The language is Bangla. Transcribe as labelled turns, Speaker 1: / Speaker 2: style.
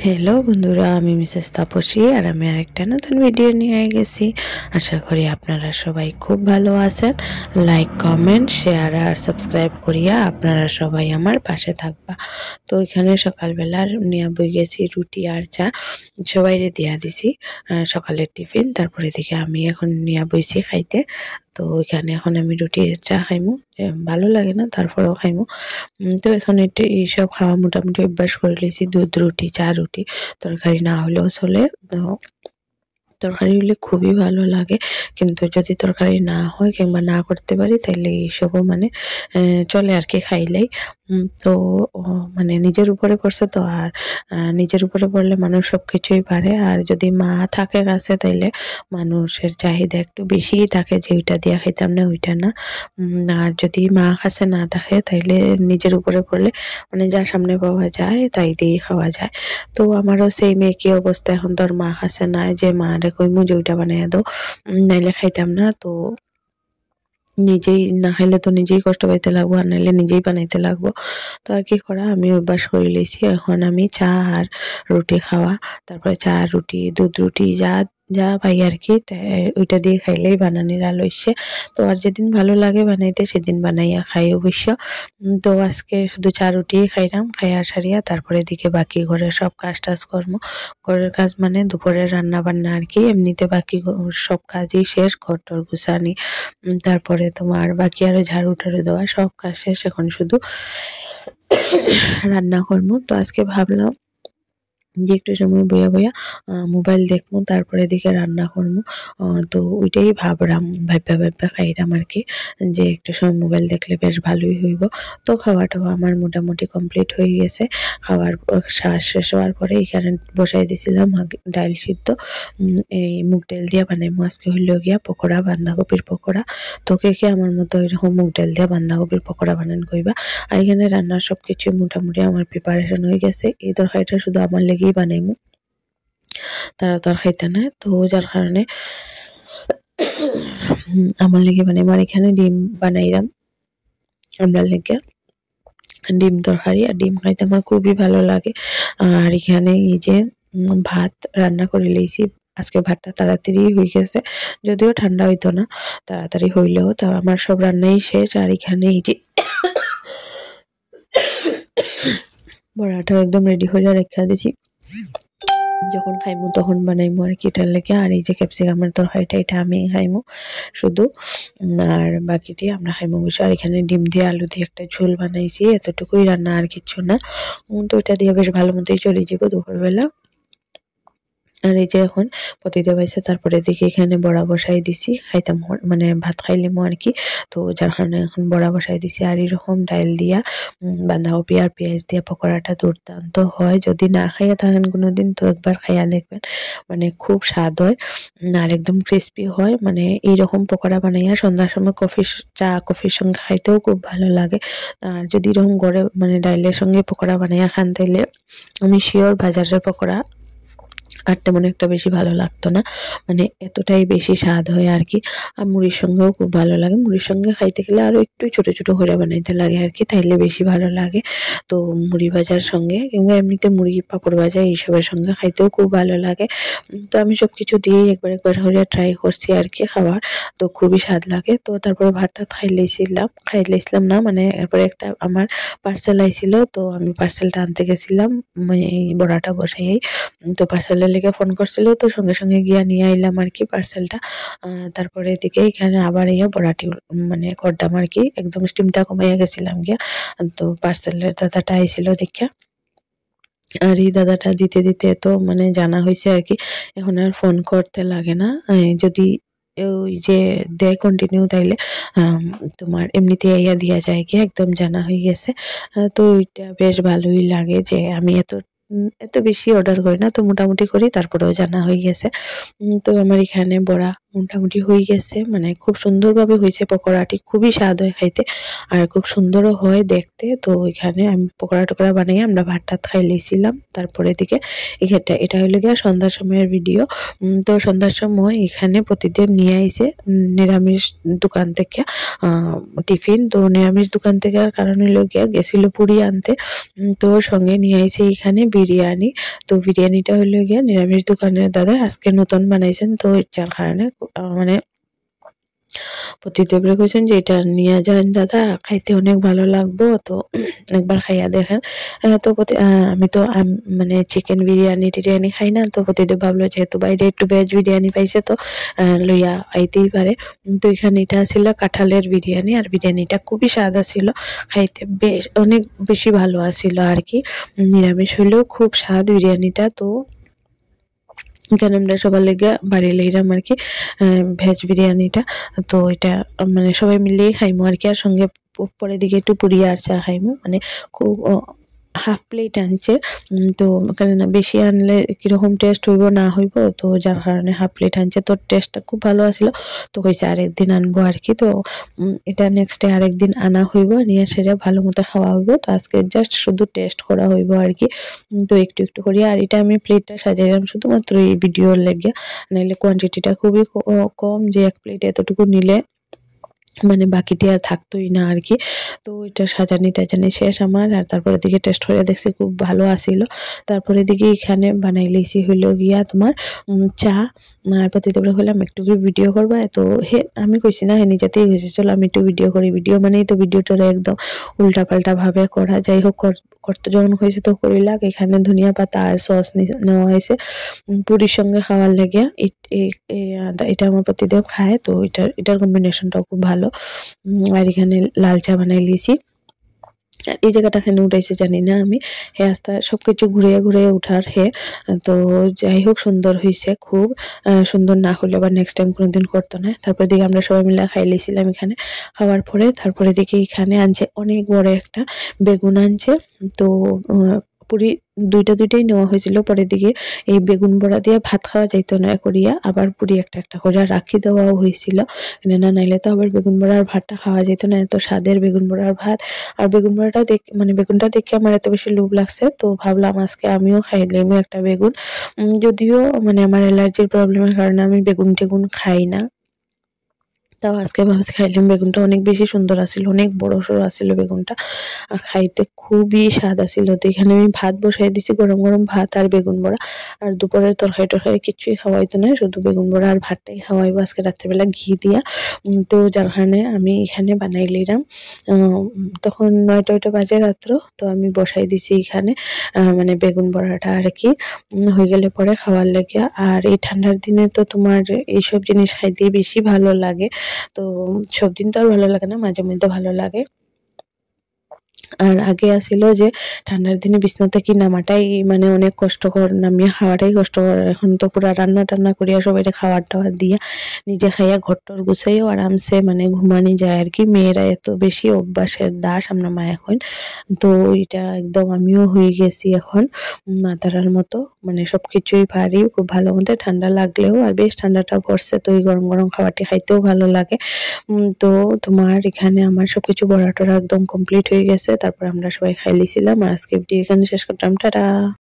Speaker 1: হ্যালো বন্ধুরা, আমি মিসেস তাপসী আর আমি আরেকটা নতুন ভিডিও নিয়ে গেছি। আশা করি আপনারা সবাই খুব ভালো আছেন। লাইক, কমেন্ট, শেয়ার আর সাবস্ক্রাইব করিয়া আপনারা সবাই আমার পাশে থাকবা। তো এখানে সকালবেলা নিয়ে বই গেছি রুটি আর চা, সবাইরে দিয়া দিছি সকালের টিফিন। তারপরে দিকে আমি এখন নিয়ে বইছি খাইতে। তো ওইখানে এখন আমি রুটি চা খাইমু, ভালো লাগে না তারপরেও খাইমু। তো এখন একটু এইসব খাওয়া মোটামুটি অভ্যাস করে লিয়েছি। দুধ রুটি, চা রুটি, তরকারি না হলেও চলে। তো তরকারি হলে খুবই ভালো লাগে, কিন্তু যদি তরকারি না হয় কিংবা না করতে পারি তাহলে এইসবও মানে চলে আর কি, খাইলেই। তো মানে নিজের উপরে পড়ছে তো, আর নিজের উপরে পড়লে মানুষ সব কিছুই পারে। আর যদি মা থাকে কাছে তাইলে মানুষের চাহিদা একটু বেশিই থাকে, যে ওইটা দিয়া খাইতাম না ওইটা না। আর যদি মা কাছে না থাকে তাইলে নিজের উপরে পড়লে মানে যা সামনে পাওয়া যায় তাই দিয়েই খাওয়া যায়। তো আমারও সেই একই অবস্থা। এখন তোর মা কাছে নাই যে মা রে কইমু যে ওইটা বানাইয়া দাও, নাইলে খাইতাম না। তো নিজেই না খাইলে তো নিজেই কষ্ট পাইতে লাগবো, আর নাইলে নিজেই বানাইতে লাগবো। তো আর কি করা, আমি অভ্যাস করে লিয়েছি। এখন আমি চা আর রুটি খাওয়া, তারপরে চা রুটি, দুধ রুটি, যা যা পাই আর কি ওইটা দিয়ে খাইলেই বানানির আলস্যে। তো আর যেদিন ভালো লাগে বানাইতে সেদিন বানাইয়া খাই অবশ্য। তো আজকে শুধু চা রুটি খাইলাম, খাইয়া সারিয়া তারপরে দিকে বাকি ঘরের সব কাজ টাজ কর্ম, ঘরের কাজ মানে দুপুরের রান্না বান্না আর কি। এমনিতে বাকি সব কাজই শেষ, ঘর টর গুছানি, তারপরে তোমার বাকি আরো ঝাড়ু টাড়ু দেওয়া, সব কাজ শেষ। এখন শুধু রান্না করবো। তো আজকে ভাবলাম যে একটু সময় বইয়া বইয়া মোবাইল দেখবো, তারপরে দিকে রান্না করবো। তো ওইটাই ভাববা খাইলাম আর কি, যে একটু সময় মোবাইল দেখলে বেশ ভালোই হইব। তো খাওয়াটাও আমার মোটামুটি কমপ্লিট হয়ে গেছে। খাওয়ার শেষ হওয়ার পরে এখানে বসাই দিয়েছিলাম ডাল সিদ্ধ। এই মুগ ডাল দিয়া বানাইমু আজকে, হইল গিয়া পকোড়া, বাঁধাকপির পকোড়া। তো কে কে আমার মতো এরকম মুগ ডাল দিয়া বাঁধাকপির পকোড়া বানান কইবা। আর এখানে রান্নার সবকিছু মোটামুটি আমার প্রিপারেশন হয়ে গেছে। এই তরকারিটা শুধু আমার লেগেই বানাইমু, তারা তো আর খাইতে না। তো যার কারণে আমার লেগে বানাইমু। আর এখানে ডিম বানাইলাম আমরা লেগে, ডিম তরকারি। আর ডিম খাইতে আমার খুবই ভালো লাগে। আর এখানে এই যে ভাত রান্না করে লইছি। আজকে ভাতটা তাড়াতাড়ি হয়ে গেছে, যদিও ঠান্ডা হইতো না, তাড়াতাড়ি হইলেও তো আমার সব রান্নাই শেষ। আর এখানে এই যে বড়াটাও একদম রেডি হয়ে রেখে দিছি, যখন খাইমু তখন বানাইমু আর কি, এটার লেগে। আর এই যে ক্যাপসিকামের তরকারিটা, এটা আমি খাইমু শুধু, আর বাকিটি আমরা খাইমু বসে। আর এখানে ডিম দিয়ে আলু দিয়ে একটা ঝোল বানাইছি, এতটুকুই রান্না আর কিছু না। তো এটা দিয়ে বেশ ভালো মতোই চলে যাবো দুপুরবেলা। আর এই যে এখন পতিতে পাইছে, তারপরে দেখি এখানে বড়া বসাই দিছি, খাইতাম মানে ভাত খাইলিমো আর কি। তো যার কারণে এখন বড়া বসাই দিছি। আর এরকম ডাল দিয়া বাঁধাকপি আর পেঁয়াজ দিয়া পকোড়াটা দুর্দান্ত হয়। যদি না খাইয়া থাকেন কোনোদিন তো একবার খাইয়া দেখবেন, মানে খুব স্বাদ হয়। আর একদম ক্রিস্পি হয়। মানে এইরকম পকোড়া বানাইয়া সন্ধ্যার সময় চা কফির সঙ্গে খাইতেও খুব ভালো লাগে। আর যদি এরকম করে মানে ডাইলের সঙ্গে পকোড়া বানাইয়া খান তাইলে আমি শিওর বাজারের পকোড়া আর তেমন একটা বেশি ভালো লাগতো না, মানে এতটাই বেশি স্বাদ হয় আর কি। আর মুড়ির সঙ্গেও খুব ভালো লাগে। মুড়ির সঙ্গে খাইতে গেলে আরো একটু ছোট ছোট করে বানাইতে লাগে আর কি, তাইলে বেশি ভালো লাগে। তো মুড়ি ভাজার সঙ্গে কিংবা এমনিতে মুড়ি পাঁপড় ভাজা এইসবের সঙ্গে খাইতেও খুব ভালো লাগে। তো আমি সবকিছু দিয়েই একবার একবার করে ট্রাই করছি আর কি খাওয়ার। তো খুবই স্বাদ লাগে। তো তারপরে ভাতটা খাইলেছিলাম না, মানে এরপরে একটা আমার পার্সেল আইছিল, তো আমি পার্সেলটা আনতে গেছিলাম মানে এই বড়াটা বসাই। তো পার্সেলের লেগে ফোন করছিল, তো সঙ্গে সঙ্গে গিয়া নিয়ে আইলাম আর কি পার্সেলটা। তারপরে এদিকে এখানে আবার ইয়া বড়াটি মানে করলাম আর কি, একদম স্টিমটা কমাইয়া গেছিলাম গিয়া। তো পার্সেলের দাদাটা আইছিল দেখিয়া, আর এই দাদাটা দিতে দিতে তো মানে জানা হয়েছে আর কি, এখন আর ফোন করতে লাগে না। যদি ওই যে দেয় কন্টিনিউ তাইলে তোমার এমনিতে ইয়া দিয়া যায় কি, একদম জানা হয়ে গেছে। তো ওইটা বেশ ভালোই লাগে যে আমি এত বেশি অর্ডার করি না, তো মোটামুটি করি, তারপরেও জানা হয়ে গেছে। তো আমার এখানে বড়া মোটামুটি হয়ে গেছে, মানে খুব সুন্দরভাবে হয়েছে পকোড়াটি, খুবই স্বাদ হয় খাইতে আর খুব সুন্দরও হয় দেখতে। তো এখানে আমি পকোড়া টকোড়া বানিয়ে আমরা ভাত টাত খাই লিয়েছিলাম। তারপরে দিকে এটা হলো গিয়ে সন্ধ্যার সময়ের ভিডিও। তো সন্ধ্যার সময় এখানে প্রতিদিন নিয়ে আইছে নিরামিষ দোকান থেকে টিফিন। তো নিরামিষ দোকান থেকে কারণ হলো গিয়া গেছিল পুরি আনতে, তো ওর সঙ্গে নিয়ে আইছে এখানে বিরিয়ানি। তো বিরিয়ানিটা হলো গিয়া নিরামিষ দোকানের দাদা আজকে নতুন বানাইছেন, তো যার কারণে মানে প্রতিদেবরে কইছেন যে এটা নিয়ে যান দাদা, খাইতে অনেক ভালো লাগবো, তো একবার খাইয়া দেখেন। আমি তো মানে চিকেন বিরিয়ানি টিরিয়ানি খাই না, তো প্রতিদেব ভাবলো যেহেতু বাইরে একটু ভেজ বিরিয়ানি পাইছে তো লইয়া আইতেই পারে। তো এখানে এটা ছিল কাঁঠালের বিরিয়ানি, আর বিরিয়ানিটা খুবই স্বাদ ছিল, খাইতে বেশ অনেক বেশি ভালো আছিল আর কি। নিরামিষ হলেও খুব স্বাদ বিরিয়ানিটা। তো এখানে আমরা সবার লেগে বাড়ি লইলাম আর কি ভেজ বিরিয়ানিটা। তো এটা মানে সবাই মিলেই খাইমু আর কি, আর সঙ্গে পরের দিকে একটু পুরি আর চা খাইমু, মানে খুব হাফ প্লেট আনছে। তো কেননা বেশি আনলে কিরকম টেস্ট হইব না হইব, তো যার কারণে হাফ প্লেট আনছে। তো টেস্টটা খুব ভালো আসলো, তো কইছে আরেকদিন আনবো আর কি। তো এটা নেক্সট ডে আরেকদিন আনা হইব, নিয়ে সেটা ভালো মতো খাওয়া হইব। তো আজকে জাস্ট শুধু টেস্ট করা হইব আর কি। তো একটু একটু করি, আর এটা আমি প্লেটটা সাজাইলাম শুধুমাত্র এই ভিডিওর লেগে, নাহলে কোয়ান্টিটিটা খুবই কম, যে এক প্লেট এতটুকু নিলে মানে বাকিটি আর থাকতোই না আর কি। তো এটা সাজানি টাজানি শেষ আমার, আর তারপরে দিকে টেস্ট করে দেখছি খুব ভালো আসিল। তারপরে দিকে এখানে বানাই লিছি হইলো গিয়া তোমার চা। আর প্রতিদিন হলাম একটু ভিডিও করবা, তো হে আমি কইছি না হে নিজেতেই হয়েছে চলো আমি একটু ভিডিও করি। ভিডিও মানেই তো ভিডিওটা একদম উল্টা পাল্টা ভাবে করা, যাই হোক করতে যখন হয়েছে তো করিলাক। এখানে ধনিয়া পাতা আর সস নেওয়া হয়েছে পুরীর সঙ্গে খাওয়ার লেগে। এটা আমার প্রতিদেব খায়, তো এটার কম্বিনেশনটাও খুব ভালো। আর এখানে লাল চা বানাই লিছি। এই জায়গাটা এখানে উঠাইছে জানি না আমি, হে আস্তে সবকিছু ঘুরিয়ে ঘুরিয়ে উঠার হে। তো যাই হোক সুন্দর হয়েছে খুব, সুন্দর না হলে আবার নেক্সট টাইম কোনোদিন করতো না। তারপরে দিকে আমরা সবাই মিলে খাই লিছিলাম এখানে। খাওয়ার পরে তারপরে দেখি এখানে আনছে অনেক বড় একটা বেগুন আনছে। তো পুরি দুইটাই নেওয়া হয়েছিল। পরের দিকে এই বেগুন বড়া দিয়ে ভাত খাওয়া যাইতো না করিয়া, আবার পুরি একটা একটা করে রাখি দেওয়াও হয়েছিল, না নাইলে তো আবার বেগুন বড়ার ভাতটা খাওয়া যেত না, এত স্বাদের বেগুন বড়ার ভাত। আর বেগুন বড়াটা মানে বেগুনটা দেখে আমার এত বেশি লোভ লাগছে, তো ভাবলাম আজকে আমিও খাইলাম একটা বেগুন। যদিও মানে আমার অ্যালার্জির প্রবলেমের কারণে আমি বেগুন টেগুন খাই না, তাও আজকে ভাবছি খাইলাম। বেগুনটা অনেক বেশি সুন্দর আছিল, অনেক বড় সড়ো আছিল বেগুনটা, আর খাইতে খুবই স্বাদ আছিল। তো এখানে আমি ভাত বসাই দিছি, গরম গরম ভাত আর বেগুন বড়া। আর দুপুরের তরকারি টরকারি কিছুই খাওয়াইতো না, শুধু বেগুন বড়া আর ভাতটাই খাওয়াইবো আজকে রাত্রেবেলা ঘি দিয়া। তো যার কারণে আমি এখানে বানাই লইলাম। তখন 9টা বাজে রাত্র, তো আমি বসাই দিছি এখানে মানে বেগুন বড়াটা আর কি হয়ে গেলে পরে খাওয়ার লেগে। আর এই ঠান্ডার দিনে তো তোমার এইসব জিনিস খাইতে বেশি ভালো লাগে। তো সব দিন তো আর ভালো লাগে না, মাঝে মধ্যে ভালো লাগে। আর আগে আসিল যে ঠান্ডার দিনে বিছনা থেকে নামাটাই মানে অনেক কষ্টকর, নামিয়ে খাওয়াটাই কষ্টকর। এখন তো পুরা রান্না টান্না করিয়া সবাই খাওয়ার টাওয়ার দিয়া নিজে খাইয়া ঘরটর গুছাইও আরামসে মানে ঘুমানি যায় আর কি। মেয়েরা এত বেশি অভ্যাসের দাস আমরা মা এখন, তো এটা একদম আমিও হয়ে গেছি এখন মাতারার মতো, মানে সবকিছুই পারি খুব ভালো মতো। ঠান্ডা লাগলেও, আর বেশ ঠান্ডাটা পড়ছে, তো এই গরম গরম খাবারটি খাইতেও ভালো লাগে। তো তোমার এখানে আমার সবকিছু বড়া টড়া একদম কমপ্লিট হয়ে গেছে। তারপর আমরা সবাই খাই লিছিলাম, আর আজকে ভিডিও এখানে শেষ করলাম, টাটা।